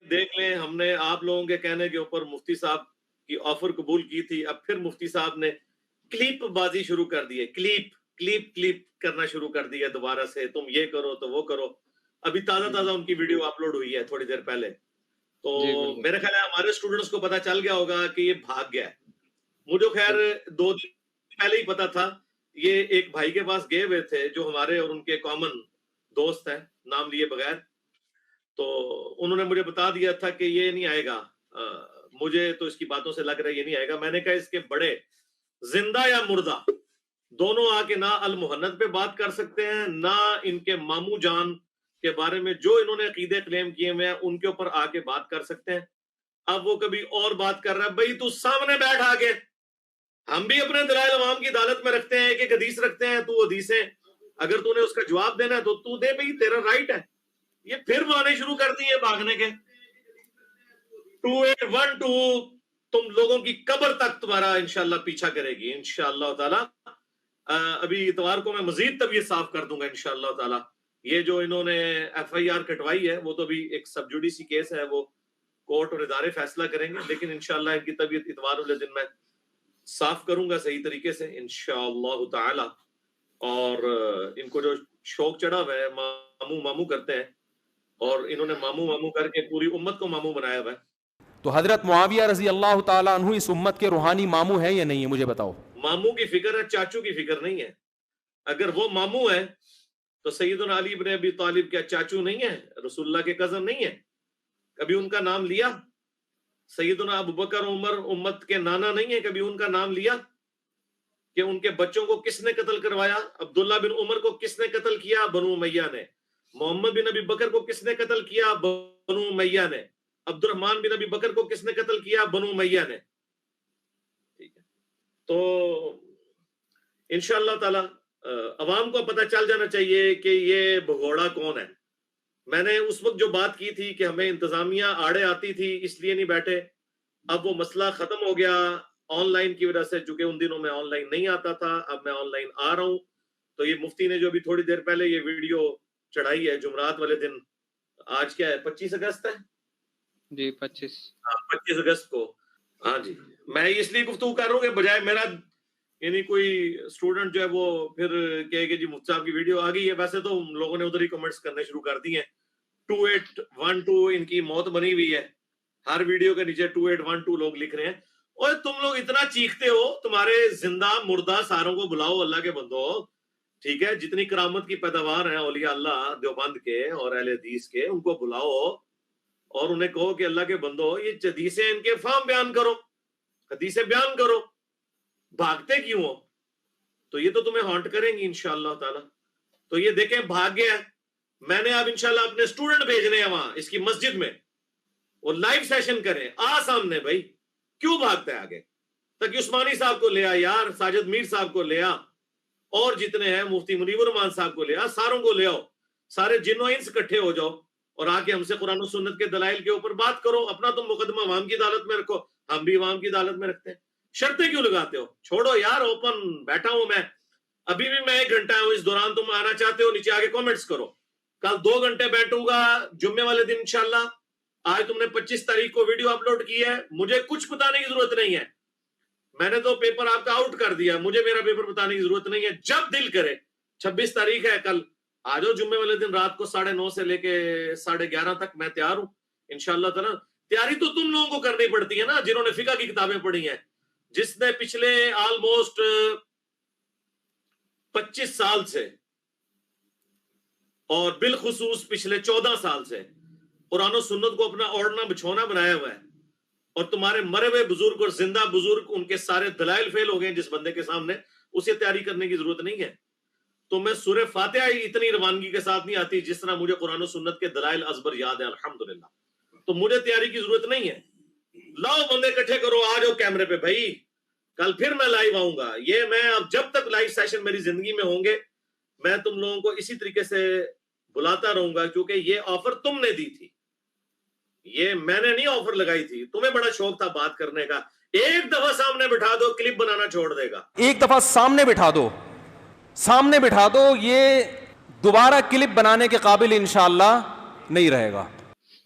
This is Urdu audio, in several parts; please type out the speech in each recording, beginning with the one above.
دیکھ لیں ہم نے آپ لوگوں کے کہنے کے اوپر مفتی صاحب کی آفر قبول کی تھی، اب پھر مفتی صاحب نے کلپ بازی شروع کر دی ہے، کلپ کرنا شروع کر دیا دوبارہ سے، تم یہ کرو تو وہ کرو. ابھی تازہ ان کی ویڈیو اپلوڈ ہوئی ہے تھوڑی دیر پہلے. تو میرا خیال ہے ہمارے اسٹوڈنٹس کو پتا چل گیا ہوگا کہ یہ بھاگ گیا ہے. مجھے خیر 2 دن پہلے ہی پتا تھا. یہ ایک بھائی کے پاس گئے ہوئے تھے جو ہمارے اور ان کے کامن دوست ہیں نام لیے بغیر. تو انہوں نے مجھے بتا دیا تھا کہ یہ نہیں آئے گا. مجھے تو اس کی باتوں سے لگ رہا ہے یہ نہیں آئے گا. میں نے کہا اس کے بڑے زندہ یا مردہ دونوں آ کے نہ المحنت پہ بات کر سکتے ہیں، نہ ان کے ماموں جان کے بارے میں جو انہوں نے عقیدے کلیم کیے ہوئے ہیں ان کے اوپر آ کے بات کر سکتے ہیں. اب وہ کبھی اور بات کر رہا ہے. بھائی تو سامنے بیٹھ آ کے، ہم بھی اپنے دلائل عوام کی عدالت میں رکھتے ہیں، ایک حدیث رکھتے ہیں، تو حدیثیں اگر تو نے اس کا جواب دینا ہے تو تو دے، بھائی تیرا رائٹ ہے. یہ پھر مانے شروع کر دی ہے بھاگنے کے. 2812 تم لوگوں کی قبر تک تمہارا انشاءاللہ پیچھا کرے گی انشاءاللہ تعالی. ابھی اتوار کو میں مزید طبیعت صاف کر دوں گا انشاءاللہ تعالی. یہ جو انہوں نے ایف آئی آر کٹوائی ہے وہ تو بھی ایک سب جوڈیسی کیس ہے، وہ کورٹ اور ادارے فیصلہ کریں گے، لیکن انشاءاللہ ان کی طبیعت اتوار والے دن میں صاف کروں گا صحیح طریقے سے انشاءاللہ تعالی. اور ان کو جو شوق چڑھا ہوا ہے ماموں کرتے ہیں، اور انہوں نے ماموں کر کے پوری امت کو ماموں بنایا ہوا ہے. تو حضرت معاویہ رضی اللہ تعالیٰ عنہ اس امت کے روحانی ماموں ہیں یا نہیں ہے؟ مجھے بتاؤ. ماموں کی فکر ہے، چاچو کی فکر نہیں ہے. اگر وہ ماموں ہے تو سیدنا علی بن ابی طالب کیا چاچو نہیں ہے؟ رسول اللہ کے کزن نہیں ہے؟ کبھی ان کا نام لیا؟ سیدنا ابو بکر عمر امت کے نانا نہیں ہے؟ کبھی ان کا نام لیا کہ ان کے بچوں کو کس نے قتل کروایا؟ عبداللہ بن عمر کو کس نے قتل کیا؟ بنو امیہ نے. محمد بن ابی بکر کو کس نے قتل کیا؟ بنو امیہ نے. عبد الرحمن بن ابی بکر کو کس نے قتل کیا؟ بنو امیہ نے. ٹھیک ہے، تو انشاءاللہ تعالی عوام کو پتہ چل جانا چاہیے کہ یہ بھگوڑا کون ہے. میں نے اس وقت جو بات کی تھی کہ ہمیں انتظامیہ آڑے آتی تھی اس لیے نہیں بیٹھے، اب وہ مسئلہ ختم ہو گیا آن لائن کی وجہ سے، چونکہ ان دنوں میں آن لائن نہیں آتا تھا، اب میں آن لائن آ رہا ہوں. تو یہ مفتی نے جو بھی تھوڑی دیر پہلے یہ ویڈیو چڑھائی ہے جمعرات والے دن، آج کیا ہے 25 اگست ہے جی 25 اگست کو. ہاں جی، میں اس لیے گفتگو کر رہا ہوں کہ بجائے میرا یعنی کوئی اسٹوڈنٹ جو ہے وہ پھر کہے کہ جی مفتی صاحب کی ویڈیو آ گئی ہے. ویسے تو لوگوں نے ادھر ہی کمنٹس کرنے شروع کر دی ہیں. 2812 ان کی موت بنی ہوئی ہے، ہر ویڈیو کے نیچے 2812 لوگ لکھ رہے ہیں. اور تم لوگ اتنا چیختے ہو، تمہارے زندہ مردہ ساروں کو بلاؤ اللہ کے بندو. ٹھیک ہے، جتنی کرامت کی پیداوار ہیں اولیاء اللہ دیوبند کے اور اہل حدیث کے، ان کو بلاؤ اور انہیں کہو کہ اللہ کے بندو یہ حدیثیں ان کے فہم بیان کرو، حدیثیں بیان کرو. بھاگتے کیوں ہو؟ تو یہ تو تمہیں ہانٹ کریں گی انشاءاللہ تعالی. تو یہ دیکھیں بھاگ گیا. میں نے اب انشاءاللہ اپنے اسٹوڈنٹ بھیجنے ہیں وہاں اس کی مسجد میں، وہ لائیو سیشن کریں. سامنے بھائی کیوں بھاگتا ہے آگے؟ تاکہ عثمانی صاحب کو لے آ یار، ساجد میر صاحب کو لے آ، اور جتنے ہیں مفتی منیب الرحمان صاحب کو لے آ، ساروں کو لے آؤ. سارے جنوں انس اکٹھے ہو جاؤ اور آ کے ہم سے قرآن و سنت کے دلائل کے اوپر بات کرو. اپنا تم مقدمہ عوام کی عدالت میں رکھو، ہم بھی عوام کی عدالت میں رکھتے ہیں. شرطیں کیوں لگاتے ہو؟ چھوڑو یار، اوپن بیٹھا ہوں میں، ابھی بھی میں 1 گھنٹہ ہوں. اس دوران تم آنا چاہتے ہو نیچے آگے کامنٹس کرو. کل 2 گھنٹے بیٹھوں گا جمعے والے دن انشاءاللہ. آج تم نے 25 تاریخ کو ویڈیو اپلوڈ کی ہے، مجھے کچھ بتانے کی ضرورت نہیں ہے. میں نے تو پیپر آپ کا آؤٹ کر دیا، مجھے میرا پیپر بتانے کی ضرورت نہیں ہے. جب دل کرے، 26 تاریخ ہے کل، آ جاؤ جمعے والے دن رات کو 9:30 سے لے کے 11:30 تک میں تیار ہوں انشاءاللہ تعالی. تیاری تو تم لوگوں کو کرنی پڑتی ہے نا جنہوں نے فقہ کی کتابیں پڑھی ہیں، جس نے پچھلے آلموسٹ 25 سال سے اور بالخصوص پچھلے 14 سال سے قرآن و سنت کو اپنا اوڑھنا بچھونا بنایا ہوا ہے. اور تمہارے مرے ہوئے بزرگ اور زندہ بزرگ ان کے سارے دلائل فیل ہو گئے جس بندے کے سامنے، اسے تیاری کرنے کی ضرورت نہیں ہے. تو میں سورہ فاتحہ ہی اتنی روانگی کے ساتھ نہیں آتی جس طرح مجھے قرآن و سنت کے دلائل ازبر یاد ہے الحمدللہ. تو مجھے تیاری کی ضرورت نہیں ہے. لاؤ بندے اکٹھے کرو، آ جاؤ کیمرے پہ بھائی. کل پھر میں لائیو آؤں گا. یہ میں اب جب تک لائیو سیشن میری زندگی میں ہوں گے میں تم لوگوں کو اسی طریقے سے بلاتا رہوں گا، کیونکہ یہ آفر تم نے دی تھی، یہ میں نے نہیں آفر لگائی تھی. تمہیں بڑا شوق تھا بات کرنے کا. ایک دفعہ سامنے بٹھا دو، کلپ بنانا چھوڑ دے گا. ایک دفعہ سامنے بٹھا دو، سامنے بٹھا دو، یہ دوبارہ کلپ بنانے کے قابل انشاءاللہ نہیں رہے گا.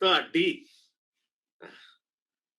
ਤੁਹਾਡੀ